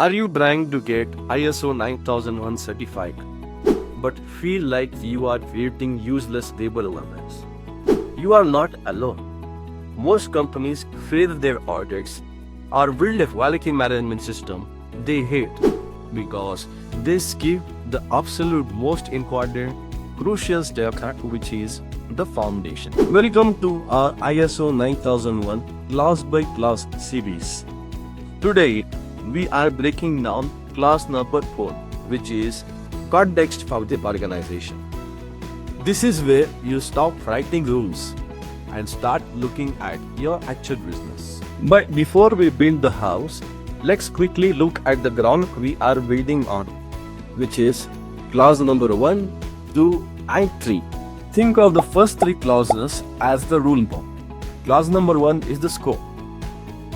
Are you trying to get ISO 9001 certified, but feel like you are creating useless label awareness? You are not alone. Most companies fail their audits or build a quality management system they hate because they skip the absolute most important, crucial step, which is the foundation. Welcome to our ISO 9001 class by class series. Today, we are breaking down class number 4, which is context of the organization. This is where you stop writing rules and start looking at your actual business. But before we build the house, let's quickly look at the ground we are building on, which is clause number 1, 2, and 3. Think of the first 3 clauses as the rule book. Clause number 1 is the scope.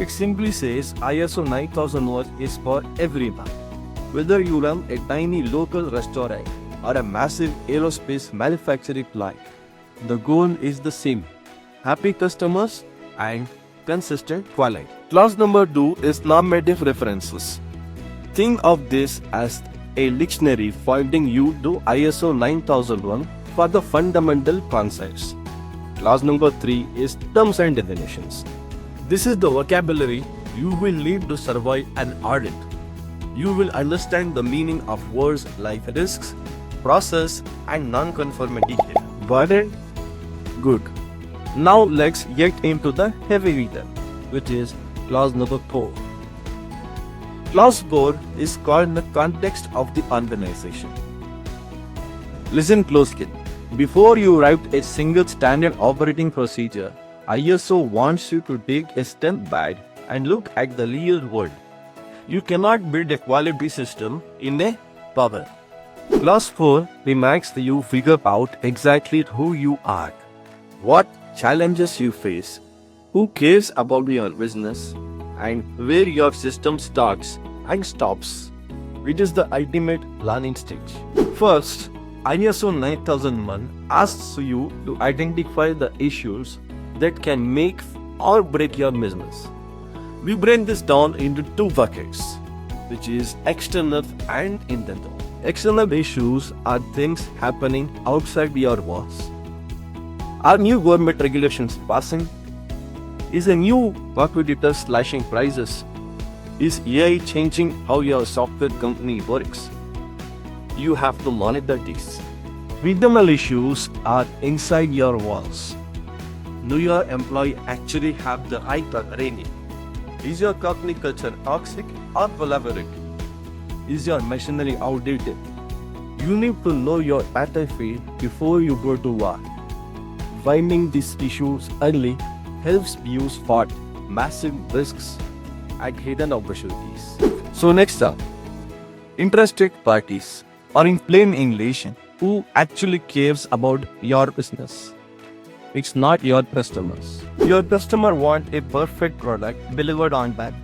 It simply says ISO 9001 is for everyone. Whether you run a tiny local restaurant or a massive aerospace manufacturing plant, the goal is the same: happy customers and consistent quality. Clause number 2 is normative references. Think of this as a dictionary pointing you to ISO 9001 for the fundamental concepts. Clause number 3 is terms and definitions. This is the vocabulary you will need to survive an audit. You will understand the meaning of words like risks, process, and non-conformity here. Got it? Good. Now let's get into the heavy reader, which is clause number 4. Clause 4 is called the context of the organization. Listen closely. Before you write a single standard operating procedure, ISO wants you to take a step back and look at the real world. You cannot build a quality system in a bubble. Clause 4 reminds you figure out exactly who you are, what challenges you face, who cares about your business, and where your system starts and stops. It is the ultimate learning stage. First, ISO 9001 asks you to identify the issues that can make or break your business. We break this down into 2 buckets, which is external and internal. External issues are things happening outside your walls. Are new government regulations passing? Is a new competitor slashing prices? Is AI changing how your software company works? You have to monitor these. Internal issues are inside your walls. Do your employee actually have the right training? Is your company culture toxic or collaborative? Is your machinery outdated? You need to know your battlefield before you go to war. Finding these issues early helps you spot massive risks and hidden opportunities. So next up, interested parties, or in plain English, who actually cares about your business. It's not your customers. Your customer wants a perfect product delivered on time.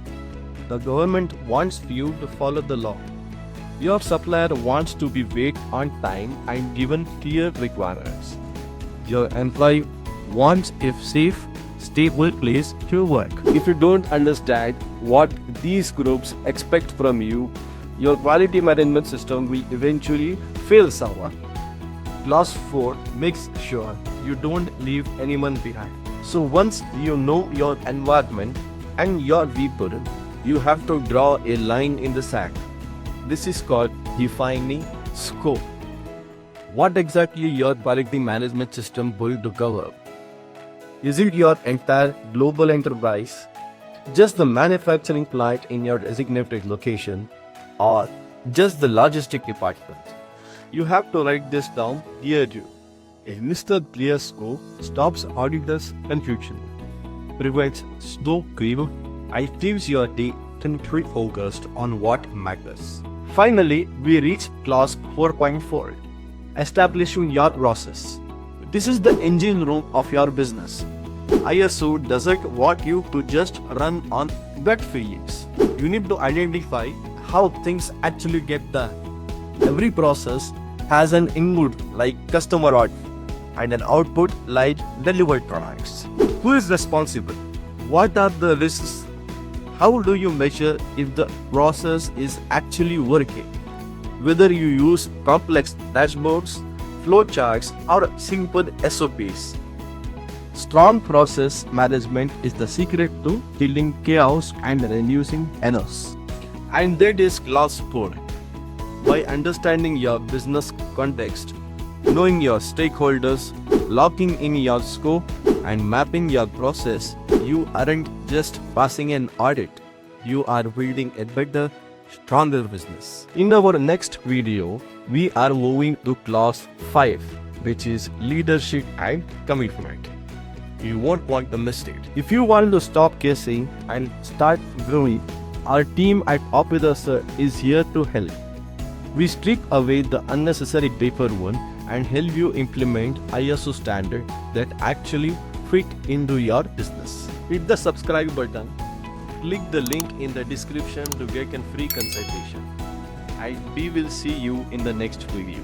The government wants you to follow the law. Your supplier wants to be paid on time and given clear requirements. Your employee wants a safe, stable place to work. If you don't understand what these groups expect from you, your quality management system will eventually fail someone. Clause 4 makes sure you don't leave anyone behind. So once you know your environment and your people, you have to draw a line in the sand. This is called defining scope. What exactly your quality management system will to cover? Is it your entire global enterprise, just the manufacturing plant in your designated location, or just the logistic department? You have to write this down here too. A Mr. Clear scope stops auditors' confusion, prevents slow creep, and keeps your day centrally focused on what matters. Finally, we reach clause 4.4, establishing your process. This is the engine room of your business. ISO doesn't want you to just run on gut feelings. You need to identify how things actually get done. Every process has an input like customer order and an output like delivered products. Who is responsible? What are the risks? How do you measure if the process is actually working? Whether you use complex dashboards, flowcharts, or simple SOPs. Strong process management is the secret to killing chaos and reducing errors. And that is class 4. By understanding your business context, knowing your stakeholders, locking in your scope, and mapping your process, you aren't just passing an audit. You are building a better, stronger business. In our next video, we are moving to class 5, which is leadership and commitment. You won't want to miss it. If you want to stop guessing and start growing, our team at Popularcert is here to help. We strip away the unnecessary paperwork and help you implement ISO standard that actually fit into your business. Hit the subscribe button. Click the link in the description to get a free consultation. And we will see you in the next video.